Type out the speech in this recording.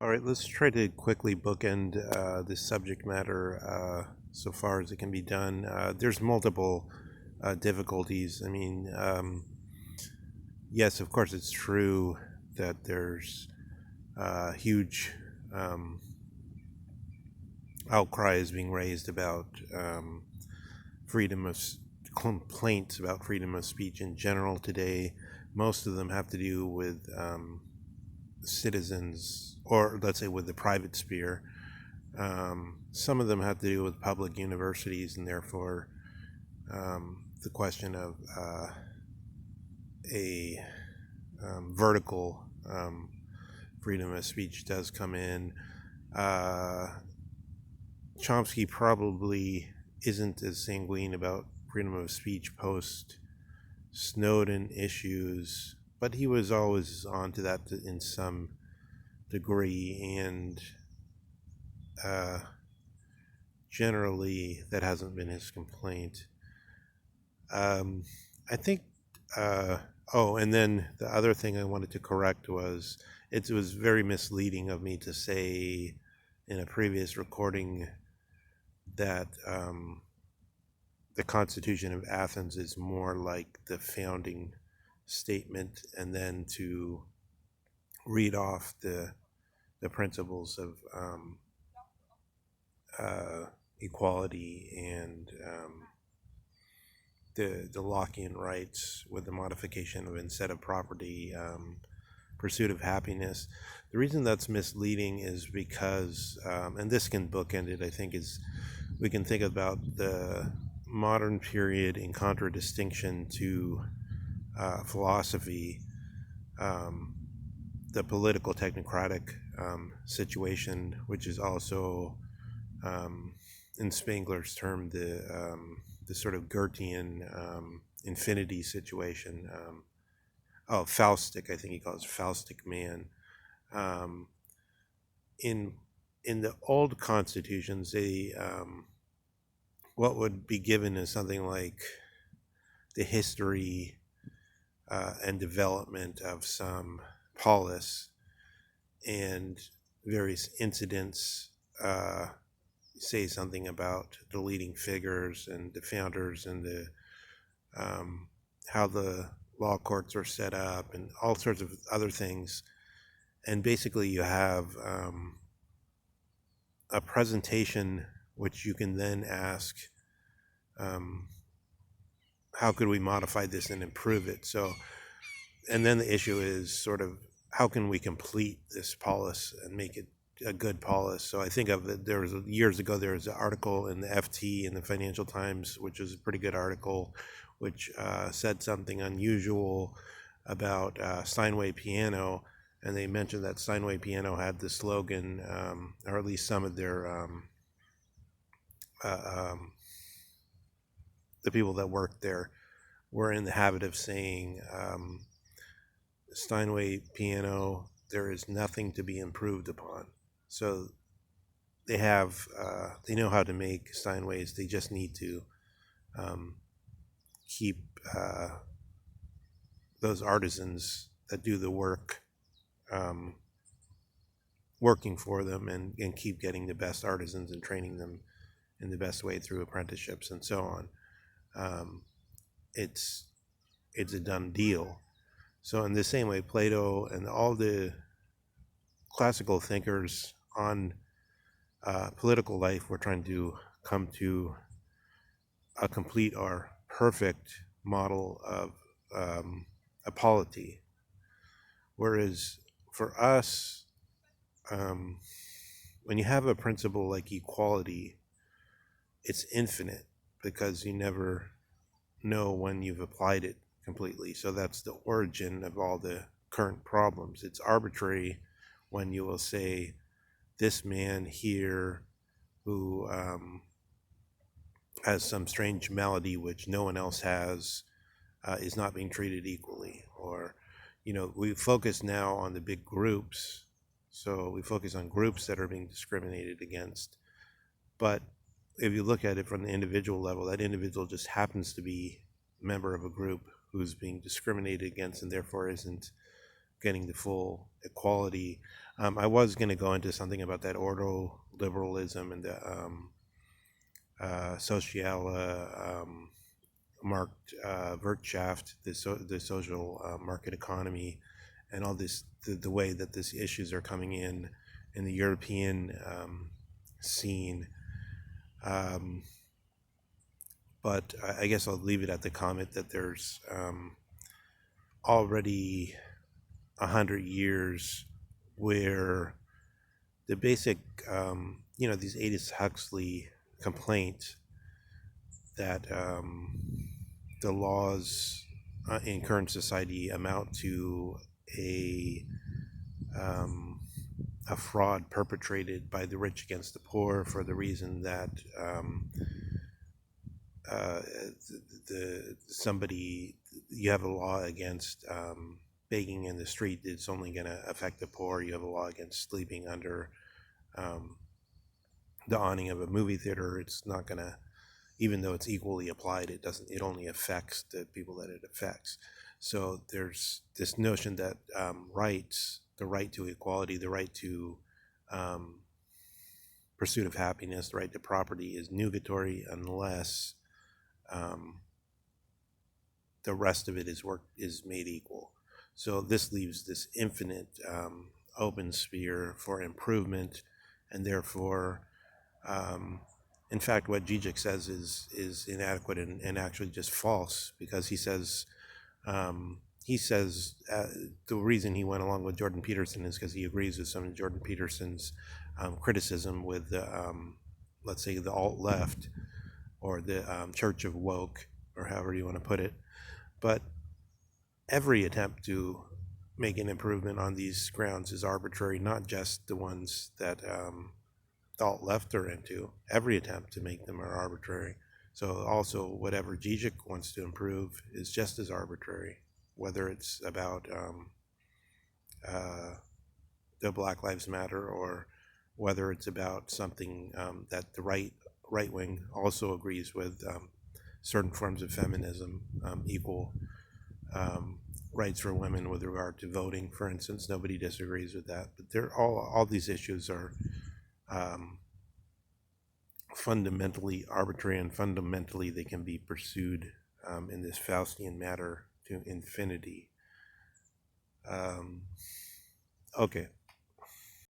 All right, let's try to quickly bookend this subject matter so far as it can be done. There's multiple difficulties. Yes, of course, it's true that there's huge um, outcry is being raised about freedom of complaints about freedom of speech in general today. Most of them have to do with citizens, or let's say with the private sphere. Some of them have to do with public universities, and therefore the question of a vertical freedom of speech does come in. Chomsky probably isn't as sanguine about freedom of speech post Snowden issues, but he was always onto that in some degree, and generally that hasn't been his complaint. I think. Oh, and then the other thing I wanted to correct was it was very misleading of me to say in a previous recording that the Constitution of Athens is more like the founding statement, and then to read off the principles of equality and the Lockean rights with the modification of instead of property, pursuit of happiness. The reason that's misleading is because, and this can bookend it, I think, is we can think about the modern period in contradistinction to philosophy, the political technocratic situation, which is also, in Spengler's term, the sort of Goethean infinity situation. Faustic, I think he calls it Faustic man. In the old constitutions, they what would be given is something like the history and development of some polis, and various incidents say something about the leading figures and the founders and the how the law courts are set up and all sorts of other things. And basically you have a presentation which you can then ask, how could we modify this and improve it? So, and then the issue is sort of how can we complete this polis and make it a good polis. So I think of it, there was years ago there was an article in the FT in the Financial Times, which was a pretty good article, which said something unusual about Steinway piano, and they mentioned that Steinway piano had the slogan, or at least some of their the people that worked there were in the habit of saying, Steinway piano, there is nothing to be improved upon. So they have, they know how to make Steinways. They just need to keep those artisans that do the work working for them, and keep getting the best artisans and training them in the best way through apprenticeships and so on. It's a done deal. So in the same way, Plato and all the classical thinkers on political life were trying to come to a complete or perfect model of a polity. Whereas for us, when you have a principle like equality, it's infinite because you never know when you've applied it completely. So that's the origin of all the current problems. It's arbitrary when you will say this man here who has some strange malady which no one else has is not being treated equally. Or, we focus now on the big groups. So we focus on groups that are being discriminated against. But if you look at it from the individual level, that individual just happens to be a member of a group who's being discriminated against and therefore isn't getting the full equality. I was going to go into something about that ordo liberalism and the social marked Wirtschaft, the social market economy, and all this, the way that these issues are coming in the European scene. Um, but I guess I'll leave it at the comment that there's already 100 years where the basic, these Aldous Huxley complaints that the laws in current society amount to a um, a fraud perpetrated by the rich against the poor for the reason that uh, somebody, you have a law against begging in the street, it's only going to affect the poor. You have a law against sleeping under um, the awning of a movie theater. It's not going to, even though it's equally applied, it only affects the people that it affects. So there's this notion that rights, the right to equality, the right to um, pursuit of happiness, the right to property is nugatory unless um, the rest of it is made equal. So this leaves this infinite open sphere for improvement, and therefore, in fact, what Zizek says is inadequate and actually just false, because he says the reason he went along with Jordan Peterson is because he agrees with some of Jordan Peterson's criticism with the let's say the alt left or the Church of Woke, or however you want to put it. But every attempt to make an improvement on these grounds is arbitrary, not just the ones that the alt left are into. Every attempt to make them are arbitrary. So also whatever Zizek wants to improve is just as arbitrary, whether it's about the Black Lives Matter, or whether it's about something that the right wing also agrees with, certain forms of feminism, equal rights for women with regard to voting, for instance. Nobody disagrees with that. But they're all these issues are fundamentally arbitrary, and fundamentally they can be pursued in this Faustian matter to infinity. Okay.